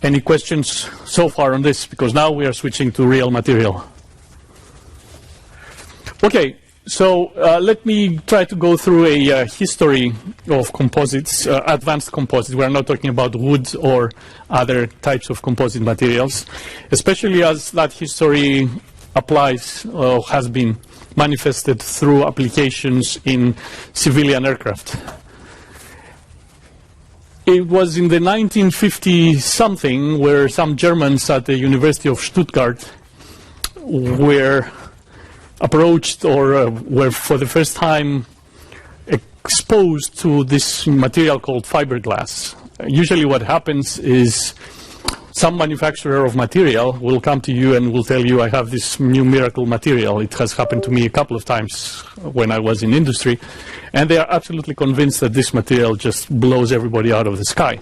Any questions so far on this? Because now we are switching to real material. Okay, so let me try to go through a history of composites, advanced composites. We are not talking about wood or other types of composite materials, especially as that history applies, has been manifested through applications in civilian aircraft. It was in the 1950-something where some Germans at the University of Stuttgart were approached or were for the first time exposed to this material called fiberglass. Usually what happens is some manufacturer of material will come to you and will tell you, I have this new miracle material. It has happened to me a couple of times when I was in industry. And they are absolutely convinced that this material just blows everybody out of the sky.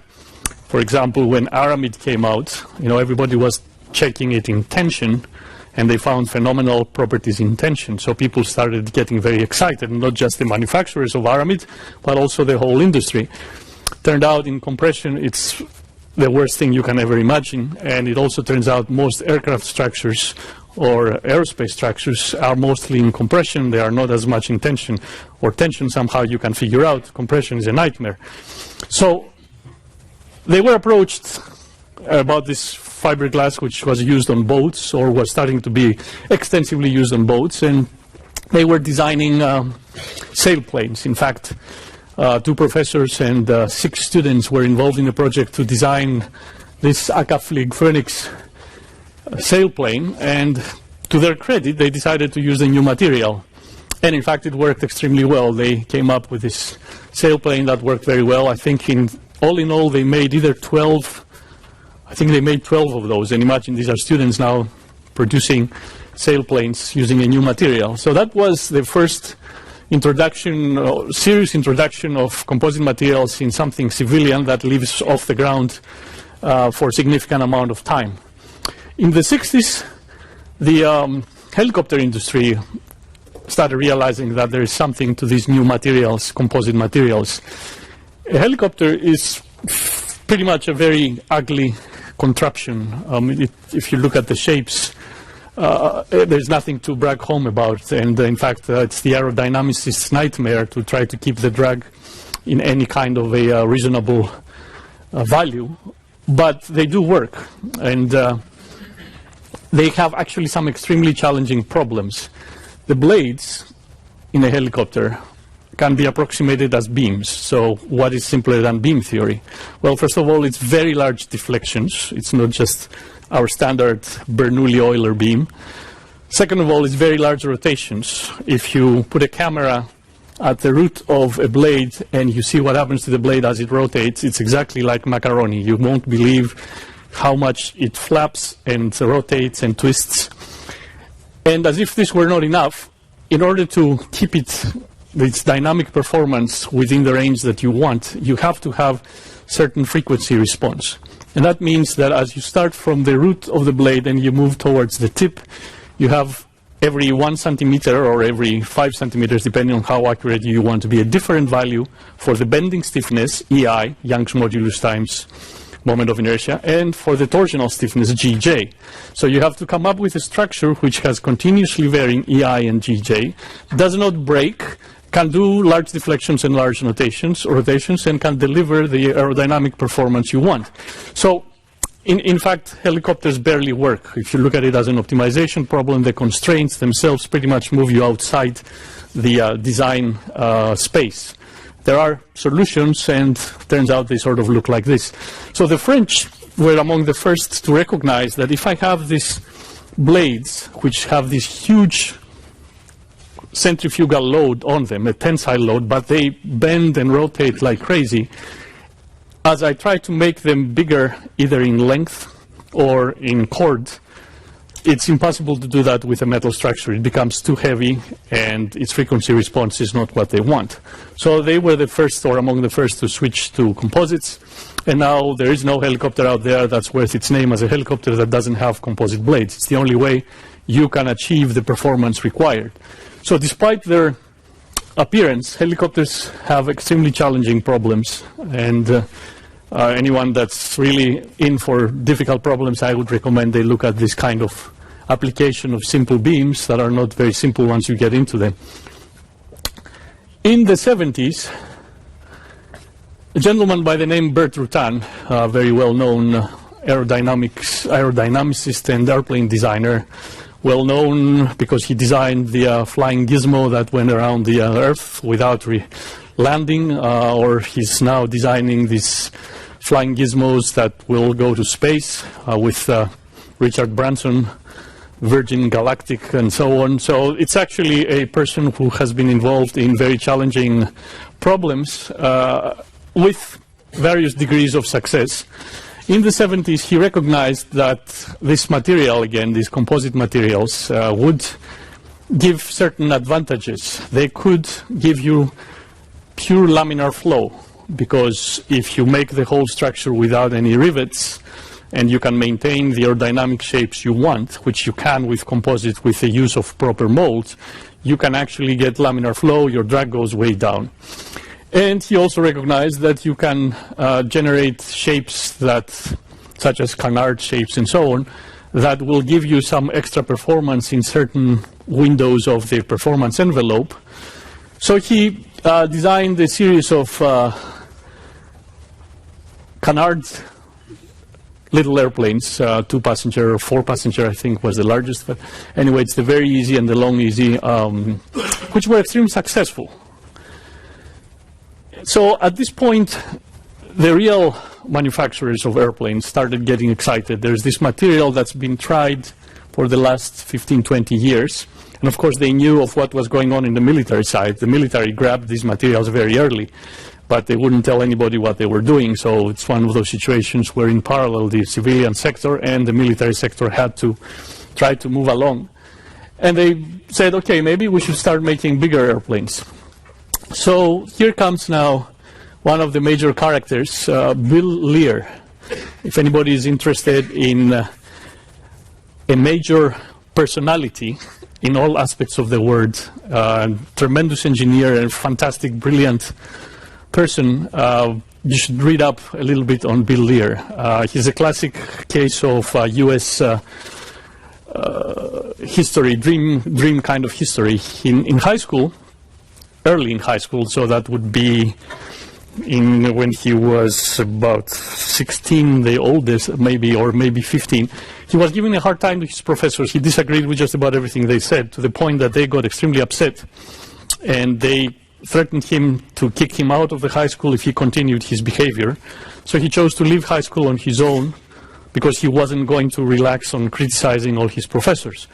For example, when aramid came out, everybody was checking it in tension, and they found phenomenal properties in tension. So people started getting very excited, not just the manufacturers of aramid, but also the whole industry. Turned out in compression, it's the worst thing you can ever imagine. And it also turns out most aircraft structures or aerospace structures are mostly in compression. They are not as much in tension, or tension somehow you can figure out. Compression is a nightmare. So they were approached about this fiberglass, which was used on boats or was starting to be extensively used on boats, and they were designing sailplanes. In fact, 2 professors and 6 students were involved in a project to design this Akaflig Phoenix sailplane, and to their credit, they decided to use a new material. And in fact, it worked extremely well. They came up with this sailplane that worked very well. I think all in all, they made either 12, I think they made 12 of those. And imagine these are students now producing sailplanes using a new material. So that was the first introduction, serious introduction of composite materials in something civilian that lives off the ground for a significant amount of time. In the 60s, the helicopter industry started realizing that there is something to these new materials, composite materials. A helicopter is pretty much a very ugly contraption. If you look at the shapes, there's nothing to brag home about. And in fact, it's the aerodynamicist's nightmare to try to keep the drag in any kind of a reasonable value. But they do work. And they have actually some extremely challenging problems. The blades in a helicopter can be approximated as beams. So what is simpler than beam theory? Well, first of all, it's very large deflections. It's not just our standard Bernoulli-Euler beam. Second of all, it's very large rotations. If you put a camera at the root of a blade and you see what happens to the blade as it rotates, it's exactly like macaroni. You won't believe how much it flaps and rotates and twists. And as if this were not enough, in order to keep its dynamic performance within the range that you want, you have to have certain frequency response. And that means that as you start from the root of the blade and you move towards the tip, you have every 1 centimeter or every 5 centimeters, depending on how accurate you want to be, a different value for the bending stiffness, EI, Young's modulus times moment of inertia, and for the torsional stiffness, GJ. So you have to come up with a structure which has continuously varying EI and GJ, does not break, can do large deflections and large rotations, and can deliver the aerodynamic performance you want. So, in fact, helicopters barely work. If you look at it as an optimization problem, the constraints themselves pretty much move you outside the design space. There are solutions, and turns out they sort of look like this. So the French were among the first to recognize that if I have these blades, which have this huge centrifugal load on them, a tensile load, but they bend and rotate like crazy, as I try to make them bigger, either in length or in chord, it's impossible to do that with a metal structure. It becomes too heavy, and its frequency response is not what they want. So they were the first, or among the first, to switch to composites. And now there is no helicopter out there that's worth its name as a helicopter that doesn't have composite blades. It's the only way you can achieve the performance required. So despite their appearance, helicopters have extremely challenging problems. And Anyone that's really in for difficult problems, I would recommend they look at this kind of application of simple beams that are not very simple once you get into them. In the 70s, a gentleman by the name Bert Rutan, a very well-known aerodynamicist and airplane designer, well known because he designed the flying gizmo that went around the Earth without landing, or he's now designing these flying gizmos that will go to space with Richard Branson, Virgin Galactic, and so on. So it's actually a person who has been involved in very challenging problems with various degrees of success. In the 70s, he recognized that this material, again, these composite materials, would give certain advantages. They could give you pure laminar flow, because if you make the whole structure without any rivets, and you can maintain the aerodynamic shapes you want, which you can with composite with the use of proper molds, you can actually get laminar flow, your drag goes way down. And he also recognized that you can generate shapes that, such as canard shapes and so on, that will give you some extra performance in certain windows of the performance envelope. So he designed a series of canard little airplanes, 2-passenger or 4-passenger, I think was the largest. But anyway, it's the very easy and the long easy, which were extremely successful. So at this point, the real manufacturers of airplanes started getting excited. There's this material that's been tried for the last 15, 20 years. And of course, they knew of what was going on in the military side. The military grabbed these materials very early, but they wouldn't tell anybody what they were doing. So it's one of those situations where in parallel, the civilian sector and the military sector had to try to move along. And they said, okay, maybe we should start making bigger airplanes. So here comes now one of the major characters, Bill Lear. If anybody is interested in a major personality in all aspects of the word, tremendous engineer and fantastic, brilliant person, you should read up a little bit on Bill Lear. He's a classic case of U.S. History, dream kind of history. In high school, early in high school, so that would be when he was about 16, the oldest, maybe, or maybe 15, he was giving a hard time to his professors. He disagreed with just about everything they said, to the point that they got extremely upset, and they threatened him to kick him out of the high school if he continued his behavior. So he chose to leave high school on his own, because he wasn't going to relax on criticizing all his professors.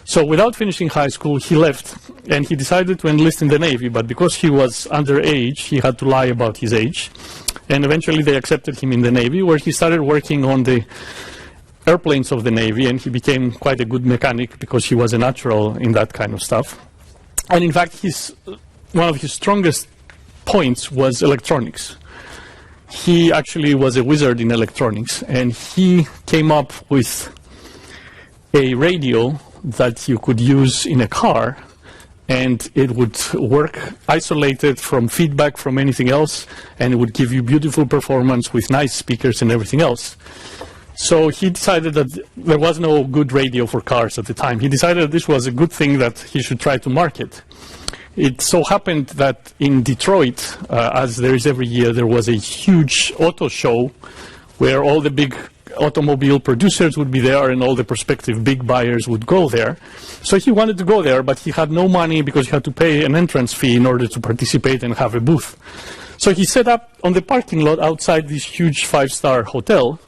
So without finishing high school, he left, and he decided to enlist in the Navy, but because he was underage, he had to lie about his age, and eventually they accepted him in the Navy, where he started working on the airplanes of the Navy, and he became quite a good mechanic because he was a natural in that kind of stuff. And in fact, one of his strongest points was electronics. He actually was a wizard in electronics, and he came up with a radio that you could use in a car, and it would work isolated from feedback from anything else, and it would give you beautiful performance with nice speakers and everything else. So he decided that there was no good radio for cars at the time. He decided that this was a good thing that he should try to market. It so happened that in Detroit, as there is every year, there was a huge auto show where all the big automobile producers would be there and all the prospective big buyers would go there. So he wanted to go there, but he had no money because he had to pay an entrance fee in order to participate and have a booth. So he set up on the parking lot outside this huge 5-star hotel,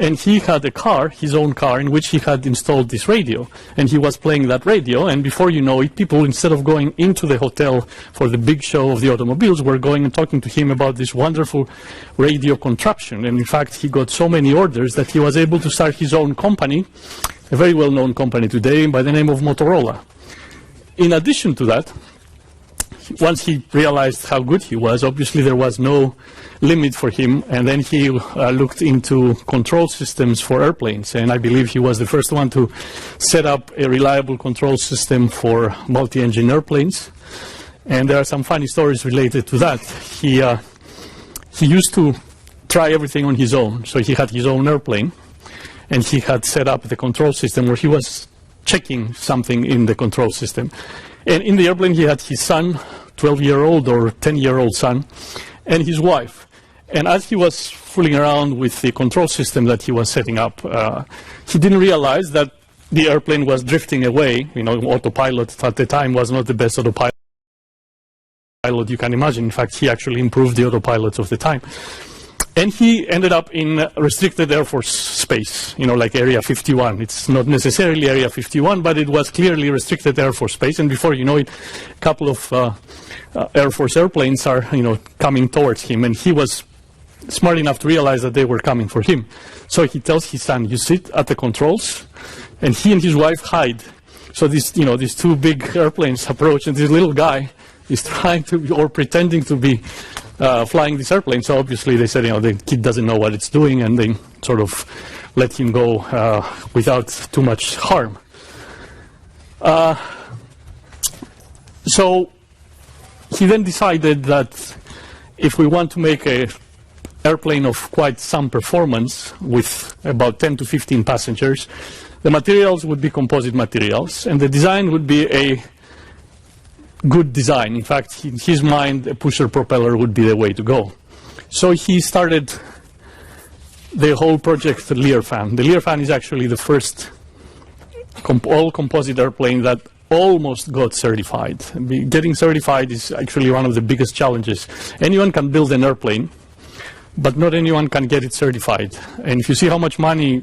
and he had a car, his own car, in which he had installed this radio. And he was playing that radio, and before you know it, people, instead of going into the hotel for the big show of the automobiles, were going and talking to him about this wonderful radio contraption. And in fact, he got so many orders that he was able to start his own company, a very well-known company today by the name of Motorola. In addition to that, once he realized how good he was, obviously there was no limit for him, and then he looked into control systems for airplanes, and I believe he was the first one to set up a reliable control system for multi-engine airplanes. And there are some funny stories related to that. He used to try everything on his own. So he had his own airplane, and he had set up the control system where he was checking something in the control system. And in the airplane, he had his son, 12-year-old or 10-year-old son, and his wife. And as he was fooling around with the control system that he was setting up, he didn't realize that the airplane was drifting away. You know, autopilot at the time was not the best autopilot you can imagine. In fact, he actually improved the autopilot of the time. And he ended up in restricted Air Force space, you know, like Area 51. It's not necessarily Area 51, but it was clearly restricted Air Force space. And before you know it, a couple of Air Force airplanes are, you know, coming towards him. And he was smart enough to realize that they were coming for him. So he tells his son, you sit at the controls, and he and his wife hide. So these, you know, these two big airplanes approach, and this little guy is trying to, or pretending to be flying this airplane. So obviously they said, you know, the kid doesn't know what it's doing, and they sort of let him go without too much harm. So he then decided that if we want to make a airplane of quite some performance with about 10 to 15 passengers, the materials would be composite materials, and the design would be a good design. In fact, in his mind, a pusher propeller would be the way to go. So he started the whole project, the Learfan. The Learfan is actually the first all-composite airplane that almost got certified. Getting certified is actually one of the biggest challenges. Anyone can build an airplane, but not anyone can get it certified. And if you see how much money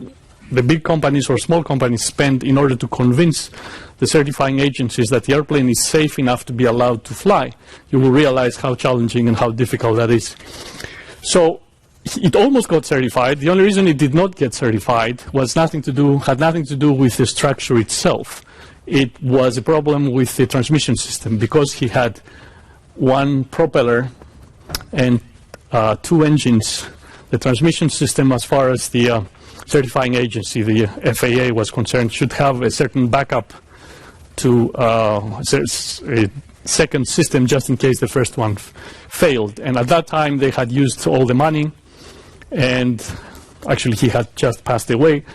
the big companies or small companies spend in order to convince the certifying agencies that the airplane is safe enough to be allowed to fly, you will realize how challenging and how difficult that is. So it almost got certified. The only reason it did not get certified was had nothing to do with the structure itself. It was a problem with the transmission system, because he had one propeller and two engines. The transmission system, as far as the certifying agency, the FAA, was concerned, should have a certain backup to a second system just in case the first one failed. And at that time, they had used all the money, and actually he had just passed away.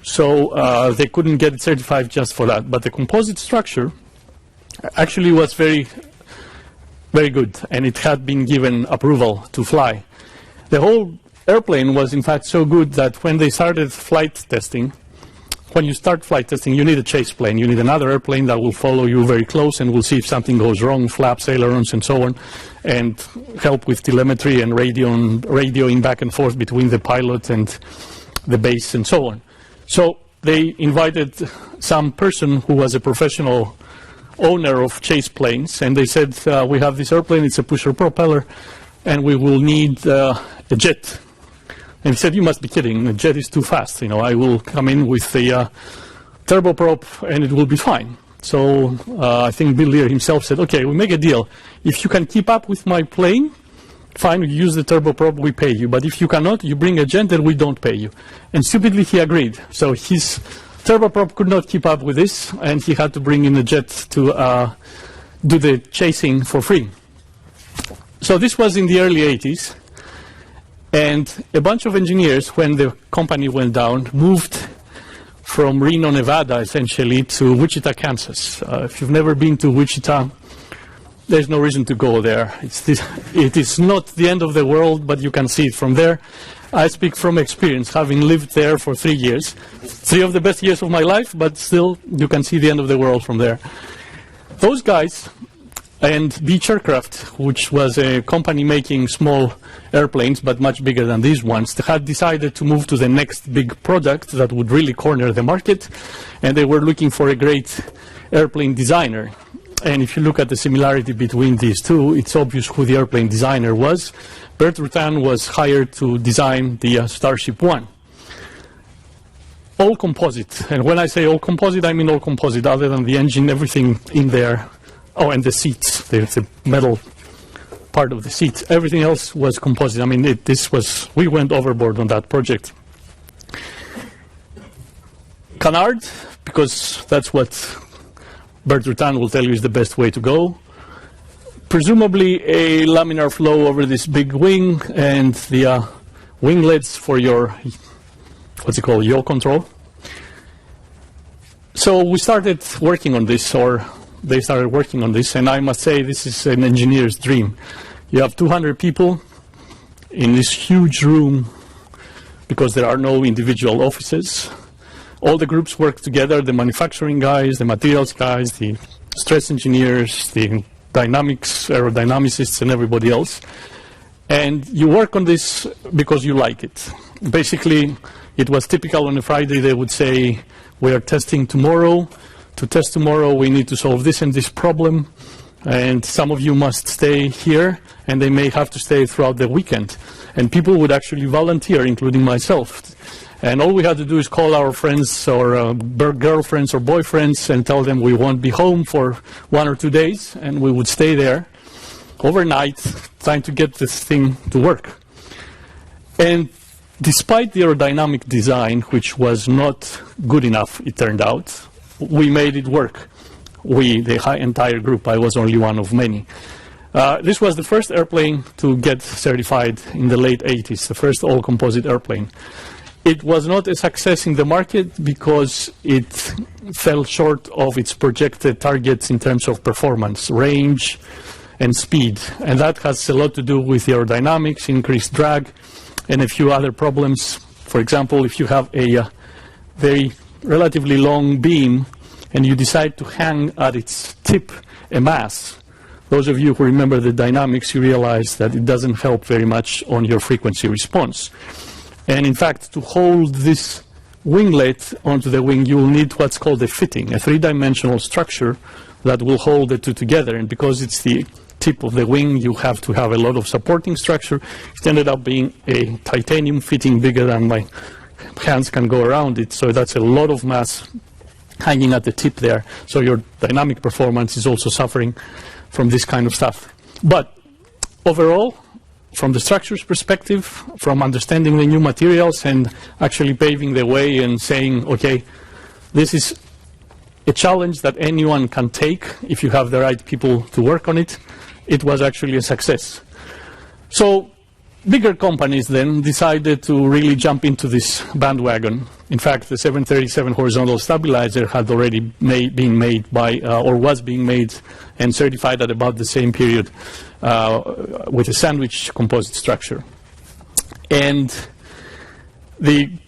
So they couldn't get it certified just for that. But the composite structure actually was very, very good, and it had been given approval to fly. The whole airplane was in fact so good that when they started flight testing, when you start flight testing, you need a chase plane. You need another airplane that will follow you very close and will see if something goes wrong, flaps, ailerons, and so on, and help with telemetry and radioing back and forth between the pilot and the base and so on. So they invited some person who was a professional owner of chase planes, and they said, we have this airplane, it's a pusher propeller, and we will need a jet. And he said, you must be kidding, the jet is too fast. You know, I will come in with the turboprop and it will be fine. So I think Bill Lear himself said, okay, we make a deal. If you can keep up with my plane, fine, we use the turboprop, we pay you. But if you cannot, you bring a jet, then we don't pay you. And stupidly, he agreed. So his turboprop could not keep up with this, and he had to bring in a jet to do the chasing for free. So this was in the early 80s. And a bunch of engineers, when the company went down, moved from Reno, Nevada, essentially, to Wichita, Kansas. If you've never been to Wichita, there's no reason to go there. It is not the end of the world, but you can see it from there. I speak from experience, having lived there for 3 years. 3 of the best years of my life, but still, you can see the end of the world from there. Those guys and Beech Aircraft, which was a company making small airplanes, but much bigger than these ones, they had decided to move to the next big product that would really corner the market, and they were looking for a great airplane designer. And if you look at the similarity between these two, it's obvious who the airplane designer was. Bert Rutan was hired to design the Starship One. All composite, and when I say all composite, I mean all composite, other than the engine, everything in there. Oh, and the seats, the metal part of the seats. Everything else was composite. I mean, we went overboard on that project. Canard, because that's what Bert Rutan will tell you is the best way to go. Presumably a laminar flow over this big wing, and the winglets for your, what's it called, yaw control. So we started working on this, or they started working on this, and I must say this is an engineer's dream. You have 200 people in this huge room because there are no individual offices. All the groups work together, the manufacturing guys, the materials guys, the stress engineers, the dynamics, aerodynamicists, and everybody else. And you work on this because you like it. Basically, it was typical on a Friday, they would say, we are testing tomorrow. To test tomorrow, we need to solve this and this problem. And some of you must stay here, and they may have to stay throughout the weekend. And people would actually volunteer, including myself. And all we had to do is call our friends or girlfriends or boyfriends and tell them we won't be home for 1 or 2 days, and we would stay there overnight trying to get this thing to work. And despite the aerodynamic design, which was not good enough, it turned out, we made it work. The entire group, I was only one of many. This was the first airplane to get certified in the late 80s, the first all-composite airplane. It was not a success in the market because it fell short of its projected targets in terms of performance, range, and speed. And that has a lot to do with aerodynamics, increased drag, and a few other problems. For example, if you have a very relatively long beam and you decide to hang at its tip a mass, those of you who remember the dynamics, you realize that it doesn't help very much on your frequency response. And in fact, to hold this winglet onto the wing, you will need what's called a fitting, a three-dimensional structure that will hold the two together. And because it's the tip of the wing, you have to have a lot of supporting structure. It ended up being a titanium fitting bigger than my hands can go around it. So that's a lot of mass hanging at the tip there. So your dynamic performance is also suffering from this kind of stuff. But overall, from the structures perspective, from understanding the new materials and actually paving the way and saying, okay, this is a challenge that anyone can take if you have the right people to work on it, it was actually a success. So bigger companies then decided to really jump into this bandwagon. In fact, the 737 horizontal stabilizer had already been made by, or was being made and certified at about the same period with a sandwich composite structure. And the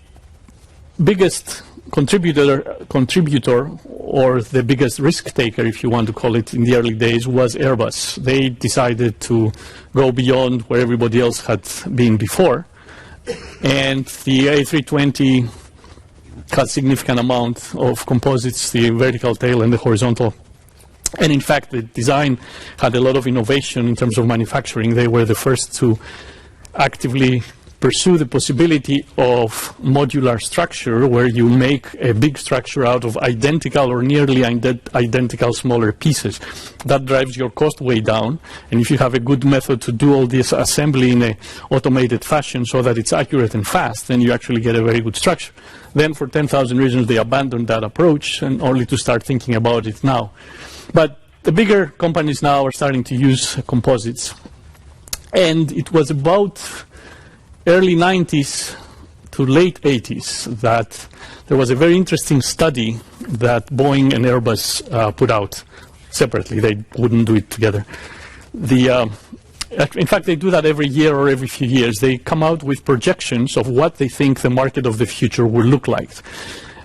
biggest contributor, or the biggest risk taker, if you want to call it, in the early days was Airbus. They decided to go beyond where everybody else had been before. And the A320 had significant amount of composites, the vertical tail and the horizontal. And in fact, the design had a lot of innovation in terms of manufacturing. They were the first to actively pursue the possibility of modular structure, where you make a big structure out of identical or nearly identical smaller pieces. That drives your cost way down. And if you have a good method to do all this assembly in an automated fashion so that it's accurate and fast, then you actually get a very good structure. Then for 10,000 reasons, they abandoned that approach, and only to start thinking about it now. But the bigger companies now are starting to use composites. And it was about early 90s to late 80s that there was a very interesting study that Boeing and Airbus put out separately. They wouldn't do it together. In fact, they do that every year or every few years. They come out with projections of what they think the market of the future will look like.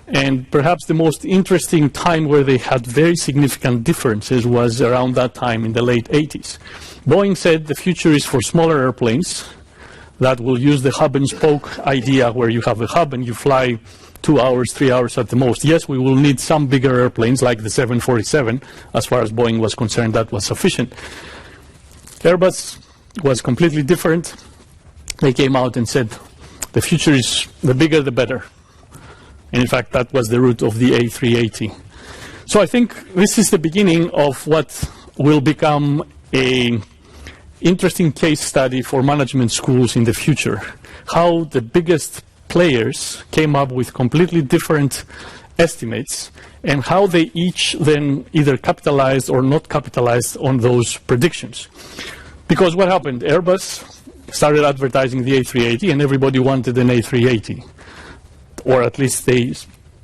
And perhaps the most interesting time where they had very significant differences was around that time in the late 80s. Boeing said the future is for smaller airplanes that will use the hub and spoke idea, where you have a hub and you fly 2 hours, 3 hours at the most. Yes, we will need some bigger airplanes like the 747. As far as Boeing was concerned, that was sufficient. Airbus was completely different. They came out and said, the future is the bigger the better. And in fact, that was the root of the A380. So I think this is the beginning of what will become an interesting case study for management schools in the future. How the biggest players came up with completely different estimates, and how they each then either capitalized or not capitalized on those predictions. Because what happened? Airbus started advertising the A380, and everybody wanted an A380, or at least they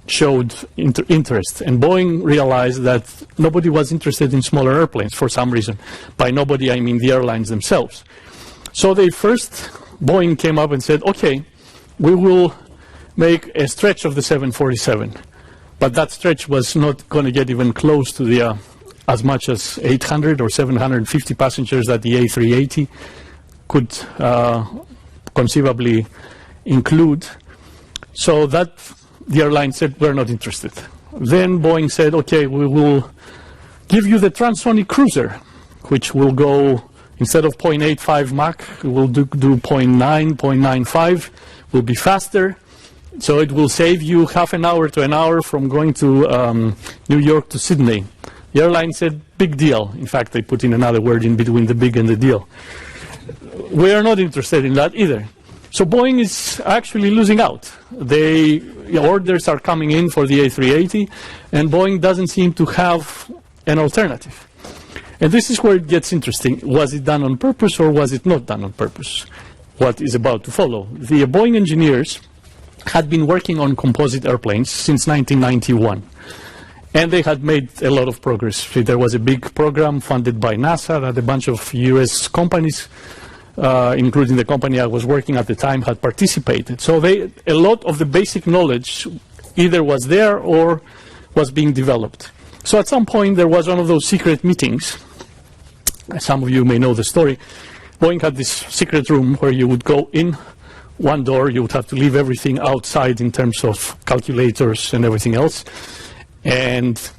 showed interest. And Boeing realized that nobody was interested in smaller airplanes for some reason. By nobody, I mean the airlines themselves. So Boeing came up and said, okay, we will make a stretch of the 747. But that stretch was not going to get even close to the as much as 800 or 750 passengers that the A380 could conceivably include. So that the airline said, we're not interested. Then Boeing said, okay, we will give you the transonic cruiser, which will go, instead of 0.85 Mach, we'll do 0.9, 0.95, will be faster. So it will save you half an hour to an hour from going to New York to Sydney. The airline said, big deal. In fact, they put in another word in between the big and the deal. We are not interested in that either. So Boeing is actually losing out. Orders are coming in for the A380, and Boeing doesn't seem to have an alternative. And this is where it gets interesting. Was it done on purpose or was it not done on purpose? What is about to follow. The Boeing engineers had been working on composite airplanes since 1991. And they had made a lot of progress. There was a big program funded by NASA that a bunch of US companies, including the company I was working at the time, had participated. So a lot of the basic knowledge either was there or was being developed. So at some point there was one of those secret meetings. Some of you may know the story. Boeing had this secret room where you would go in one door, you would have to leave everything outside in terms of calculators and everything else. And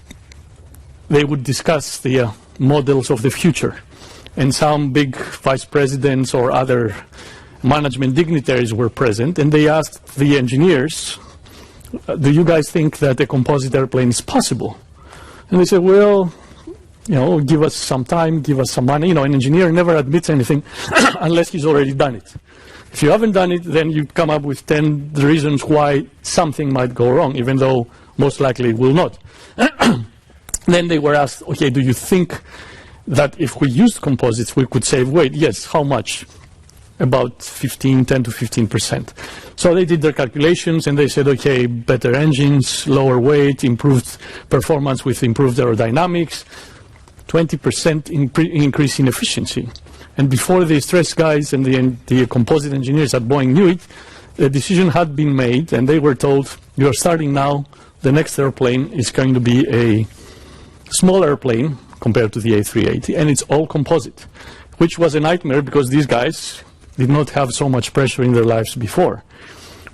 they would discuss the models of the future. And some big vice presidents or other management dignitaries were present, and they asked the engineers, do you guys think that a composite airplane is possible? And they said, well, give us some time, give us some money. An engineer never admits anything unless he's already done it. If you haven't done it, then you come up with 10 reasons why something might go wrong, even though most likely it will not. Then they were asked, okay, do you think that if we used composites, we could save weight? Yes, how much? About 10 to 15%. So they did their calculations and they said, okay, better engines, lower weight, improved performance with improved aerodynamics, 20% increase in efficiency. And before the stress guys and the composite engineers at Boeing knew it, the decision had been made and they were told, you are starting now, the next airplane is going to be a small airplane compared to the A380, and it's all composite, which was a nightmare because these guys did not have so much pressure in their lives before.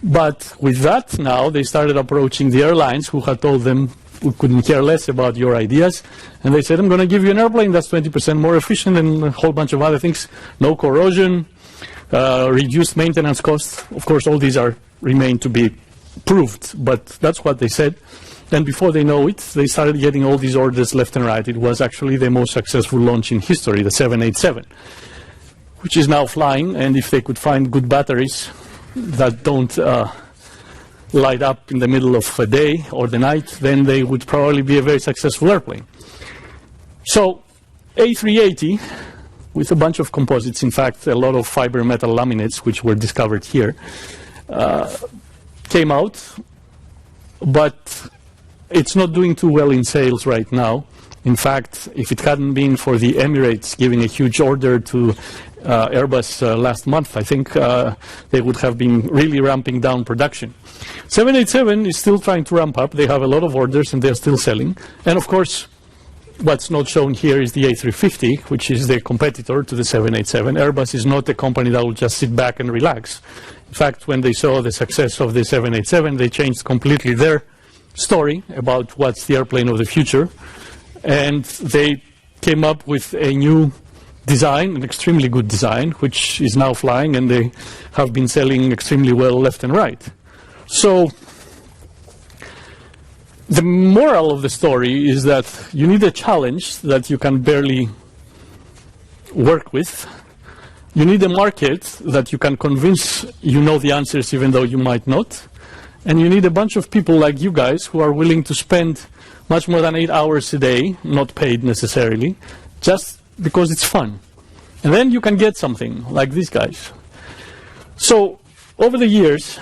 But with that now, they started approaching the airlines who had told them we couldn't care less about your ideas, and they said, I'm going to give you an airplane that's 20% more efficient and a whole bunch of other things, no corrosion, reduced maintenance costs. Of course, all these remain to be proved, but that's what they said. And before they know it, they started getting all these orders left and right. It was actually the most successful launch in history, the 787, which is now flying. And if they could find good batteries that don't light up in the middle of a day or the night, then they would probably be a very successful airplane. So A380, with a bunch of composites, in fact, a lot of fiber metal laminates, which were discovered here, came out, but it's not doing too well in sales right now. In fact, if it hadn't been for the Emirates giving a huge order to Airbus last month, I think they would have been really ramping down production. 787 is still trying to ramp up. They have a lot of orders and they're still selling. And of course, what's not shown here is the A350, which is the competitor to the 787. Airbus is not a company that will just sit back and relax. In fact, when they saw the success of the 787, they changed completely their story about what's the airplane of the future, and they came up with a new design, an extremely good design, which is now flying, and they have been selling extremely well left and right. So the moral of the story is that you need a challenge that you can barely work with. You need a market that you can convince you know the answers even though you might not. And you need a bunch of people like you guys who are willing to spend much more than 8 hours a day, not paid necessarily, just because it's fun. And then you can get something like these guys. So over the years,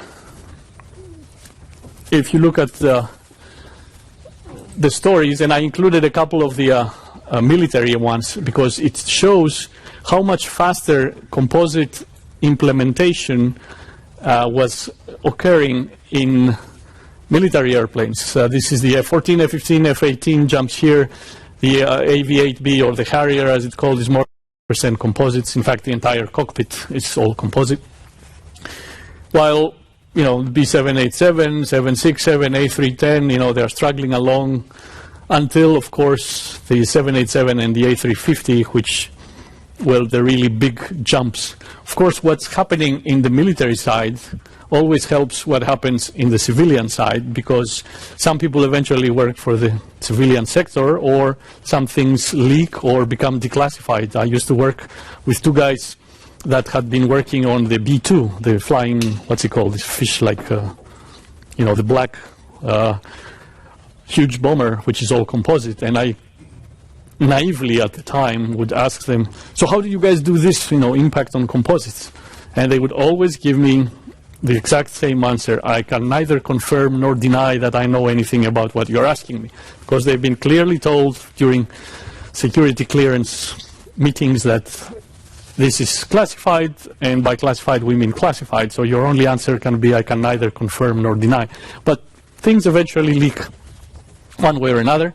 if you look at the stories, and I included a couple of the military ones because it shows how much faster composite implementation was occurring in military airplanes. This is the F-14, F-15, F-18 jumps here. The AV-8B, or the Harrier as it's called, is more % composites. In fact, the entire cockpit is all composite. While, you know, B787, 767, A310, you know, they're struggling along until, of course, the 787 and the A350, which, well, the really big jumps. Of course, what's happening in the military side always helps what happens in the civilian side, because some people eventually work for the civilian sector, or some things leak or become declassified. I used to work with two guys that had been working on the B-2, the flying, what's it called, this fish like, you know, the black huge bomber, which is all composite. And I naively at the time would ask them, so how do you guys do this, you know, impact on composites? And they would always give me the exact same answer. I can neither confirm nor deny that I know anything about what you're asking me, because they've been clearly told during security clearance meetings that this is classified, and by classified we mean classified, so your only answer can be I can neither confirm nor deny. But things eventually leak one way or another,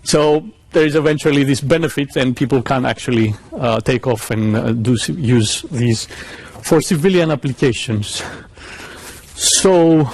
so there is eventually this benefit, and people can actually take off and use these for civilian applications. So